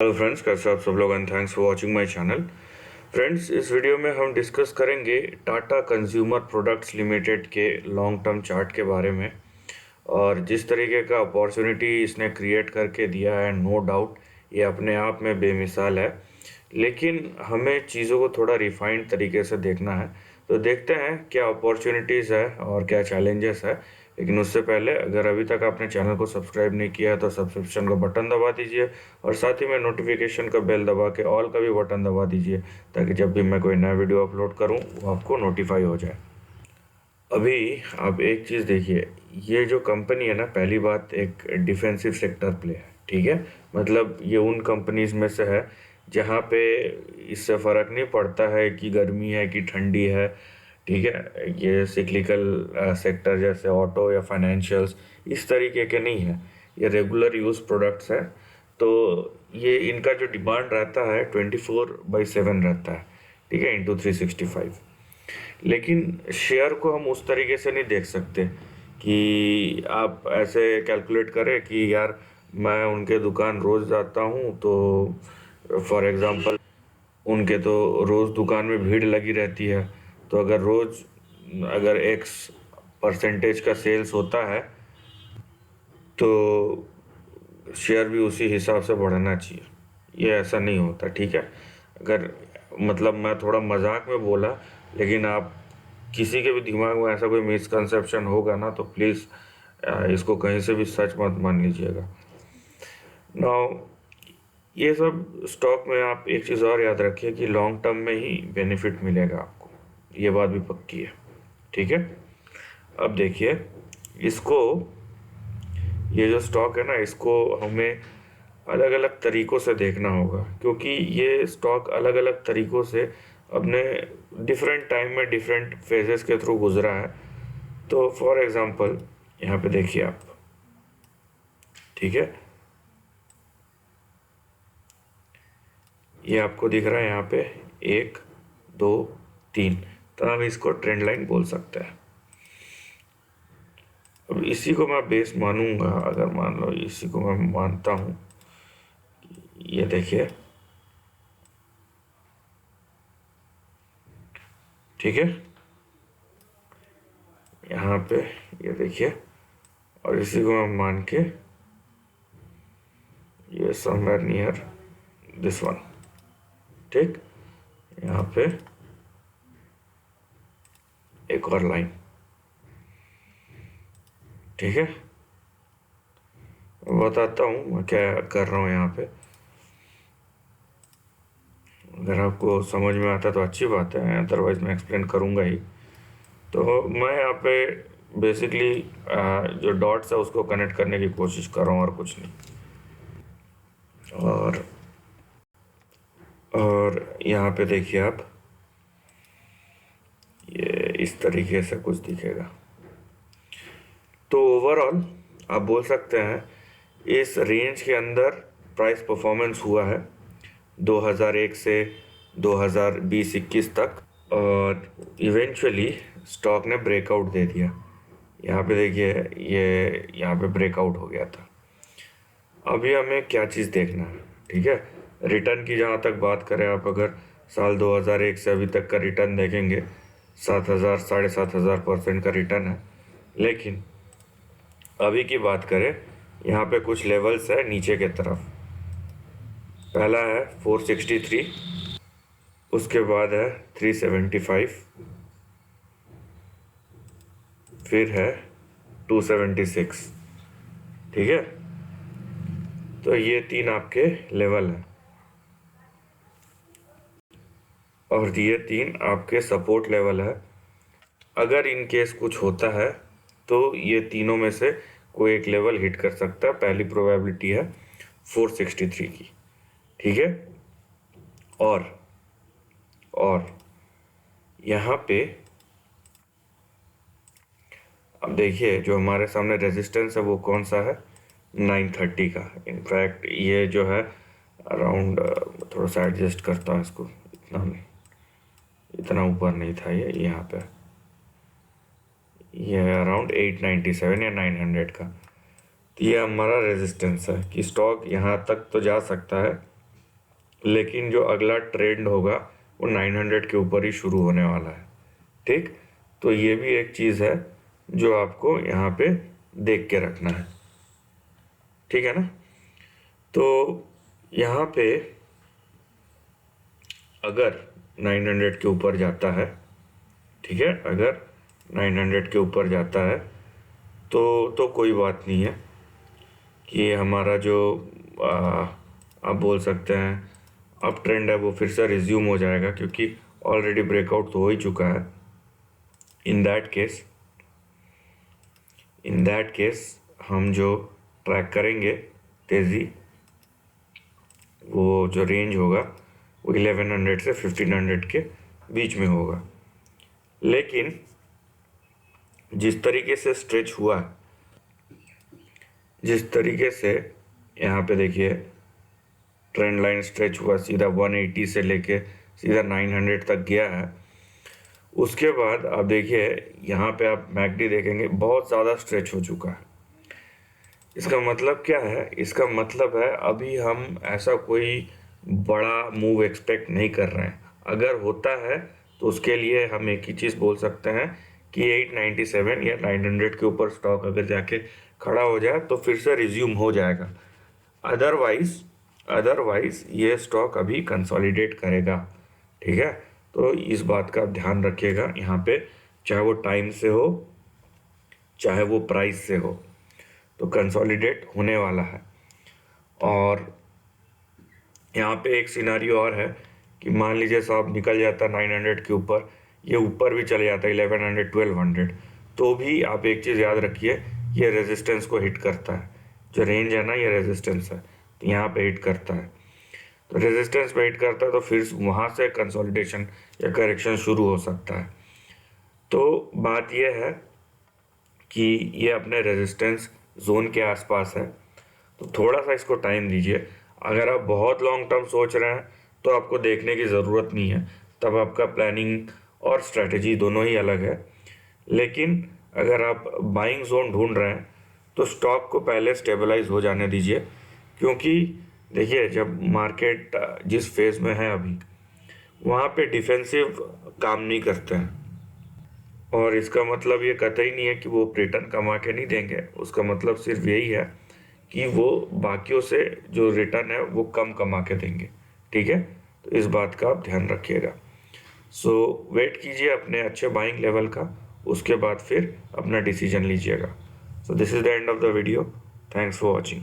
Hello friends, कैसे आप सब लोग and thanks for watching my channel. Friends, इस वीडियो में हम डिस्कस करेंगे टाटा कंज्यूमर प्रोडक्ट्स लिमिटेड के लॉन्ग टर्म चार्ट के बारे में और जिस तरीके का अपॉर्चुनिटी इसने क्रिएट करके दिया है। नो डाउट ये अपने आप में बेमिसाल है, लेकिन हमें चीज़ों को थोड़ा रिफाइंड तरीके से देखना है। तो देखते हैं क्या अपॉर्चुनिटीज़ है और क्या चैलेंजेस है। लेकिन उससे पहले अगर अभी तक आपने चैनल को सब्सक्राइब नहीं किया है तो सब्सक्रिप्शन का बटन दबा दीजिए और साथ ही में नोटिफिकेशन का बेल दबा के ऑल का भी बटन दबा दीजिए, ताकि जब भी मैं कोई नया वीडियो अपलोड करूं वो आपको नोटिफाई हो जाए। अभी आप एक चीज़ देखिए, ये जो कंपनी है ना, पहली बात एक डिफेंसिव सेक्टर प्ले है, ठीक है। मतलब ये उन कंपनीज में से है जहाँ पे इससे फ़र्क नहीं पड़ता है कि गर्मी है कि ठंडी है, ठीक है। ये सिक्लिकल सेक्टर जैसे ऑटो या फाइनेंशियल्स इस तरीके के नहीं है, ये रेगुलर यूज़ प्रोडक्ट्स हैं। तो ये इनका जो डिमांड रहता है 24/7 रहता है, ठीक है, इंटू 365। लेकिन शेयर को हम उस तरीके से नहीं देख सकते कि आप ऐसे कैलकुलेट करें कि यार मैं उनके दुकान रोज़ जाता हूँ, तो फॉर एग्ज़ाम्पल उनके तो रोज़ दुकान में भीड़ लगी रहती है, तो अगर रोज़ अगर एक्स परसेंटेज का सेल्स होता है तो शेयर भी उसी हिसाब से बढ़ना चाहिए। ये ऐसा नहीं होता, ठीक है। अगर मतलब मैं थोड़ा मजाक में बोला, लेकिन आप किसी के भी दिमाग में ऐसा कोई मिसकंसेप्शन होगा ना तो प्लीज़ इसको कहीं से भी सच मत मान लीजिएगा। नाउ ये सब स्टॉक में आप एक चीज़ और याद रखिए कि लॉन्ग टर्म में ही बेनिफिट मिलेगा आपको, ये बात भी पक्की है, ठीक है। अब देखिए इसको, ये जो स्टॉक है ना, इसको हमें अलग अलग तरीक़ों से देखना होगा, क्योंकि ये स्टॉक अलग अलग तरीक़ों से अपने डिफरेंट टाइम में डिफरेंट फेजेस के थ्रू गुजरा है। तो फॉर एग्ज़ाम्पल यहाँ पे देखिए आप, ठीक है, ये आपको दिख रहा है यहाँ पे 1 2 3, तो हम इसको ट्रेंड लाइन बोल सकते हैं। अब इसी को मैं बेस मानूंगा, अगर मान लो इसी को मैं मानता हूँ, ये देखिए, ठीक है, यहाँ पे ये देखिए, और इसी को मैं मान के ये समवेयर नियर दिस वन, ठीक, यहाँ पे एक और लाइन, ठीक है। बताता हूँ मैं क्या कर रहा हूँ यहाँ पे। अगर आपको समझ में आता तो अच्छी बात है, अदरवाइज मैं एक्सप्लेन करूँगा ही। तो मैं यहाँ पे बेसिकली जो डॉट्स है उसको कनेक्ट करने की कोशिश कर रहा हूँ और कुछ नहीं। और यहाँ पे देखिए आप, ये इस तरीके से कुछ दिखेगा। तो ओवरऑल आप बोल सकते हैं इस रेंज के अंदर प्राइस परफॉर्मेंस हुआ है 2001 से 2020-21 तक, और इवेंचुअली स्टॉक ने ब्रेकआउट दे दिया। यहाँ पे देखिए, ये यहाँ पे ब्रेकआउट हो गया था। अभी हमें क्या चीज़ देखना है, ठीक है। रिटर्न की जहाँ तक बात करें, आप अगर साल 2001 से अभी तक का रिटर्न देखेंगे, 7,000 7,500% का रिटर्न है। लेकिन अभी की बात करें, यहाँ पे कुछ लेवल्स है नीचे के तरफ। पहला है 463, उसके बाद है 375, फिर है 276, ठीक है। तो ये 3 आपके लेवल हैं और ये 3 आपके सपोर्ट लेवल है। अगर इन केस कुछ होता है तो ये तीनों में से कोई एक लेवल हिट कर सकता है। पहली प्रोबेबिलिटी है 463 की, ठीक है। और यहाँ पे अब देखिए, जो हमारे सामने रेजिस्टेंस है वो कौन सा है, 930 का। इनफैक्ट ये जो है अराउंड, थोड़ा सा एडजस्ट करता हूँ इसको, इतना नहीं, इतना ऊपर नहीं था ये, यहाँ पे ये है अराउंड 897 या 900 का। तो ये हमारा रेजिस्टेंस है कि स्टॉक यहाँ तक तो जा सकता है, लेकिन जो अगला ट्रेंड होगा वो 900 के ऊपर ही शुरू होने वाला है। ठीक, तो ये भी एक चीज़ है जो आपको यहाँ पे देख के रखना है। ठीक है ना। तो यहाँ पे अगर 900 के ऊपर जाता है, ठीक है, अगर 900 के ऊपर जाता है तो कोई बात नहीं है कि हमारा जो आप बोल सकते हैं अप ट्रेंड है वो फिर से रिज्यूम हो जाएगा, क्योंकि ऑलरेडी ब्रेकआउट तो हो ही चुका है। इन दैट केस हम जो ट्रैक करेंगे तेज़ी, वो जो रेंज होगा वो 1100 से 1500 के बीच में होगा। लेकिन जिस तरीके से स्ट्रेच हुआ, जिस तरीके से यहाँ पे देखिए ट्रेंड लाइन स्ट्रेच हुआ, सीधा 180 से लेके सीधा 900 तक गया है। उसके बाद आप देखिए यहाँ पे आप मैकडी देखेंगे बहुत ज़्यादा स्ट्रेच हो चुका है। इसका मतलब क्या है? इसका मतलब है अभी हम ऐसा कोई बड़ा मूव एक्सपेक्ट नहीं कर रहे हैं। अगर होता है तो उसके लिए हम एक ही चीज़ बोल सकते हैं कि 897 या 900 के ऊपर स्टॉक अगर जाके खड़ा हो जाए तो फिर से रिज्यूम हो जाएगा। अदरवाइज ये स्टॉक अभी कंसोलिडेट करेगा। ठीक है, तो इस बात का ध्यान रखिएगा यहाँ पे, चाहे वो टाइम से हो चाहे वो प्राइस से हो, तो कंसोलिडेट होने वाला है। और यहाँ पे एक सिनारियो और है कि मान लीजिए साहब निकल जाता 900 के ऊपर, ये ऊपर भी चले जाता 1100 1200, तो भी आप एक चीज़ याद रखिए, ये रेजिस्टेंस को हिट करता है। जो रेंज है ना, ये रेजिस्टेंस है, तो यहाँ पे हिट करता है। तो रेजिस्टेंस पे हिट करता है तो फिर वहाँ से कंसोलिडेशन या करेक्शन शुरू हो सकता है। तो बात यह है कि ये अपने रेजिस्टेंस जोन के आसपास है, तो थोड़ा सा इसको टाइम दीजिए। अगर आप बहुत लॉन्ग टर्म सोच रहे हैं तो आपको देखने की ज़रूरत नहीं है, तब आपका प्लानिंग और स्ट्रैटेजी दोनों ही अलग है। लेकिन अगर आप बाइंग जोन ढूंढ रहे हैं तो स्टॉक को पहले स्टेबलाइज हो जाने दीजिए, क्योंकि देखिए जब मार्केट जिस फेज़ में है अभी, वहाँ पे डिफेंसिव काम नहीं करते हैं। और इसका मतलब ये कतई नहीं है कि वो रिटर्न कमा के नहीं देंगे, उसका मतलब सिर्फ यही है कि वो बाकियों से जो रिटर्न है वो कम कमा के देंगे। ठीक है, तो इस बात का आप ध्यान रखिएगा। सो वेट कीजिए अपने अच्छे बाइंग लेवल का, उसके बाद फिर अपना डिसीजन लीजिएगा। So this is the end of the video. Thanks for watching.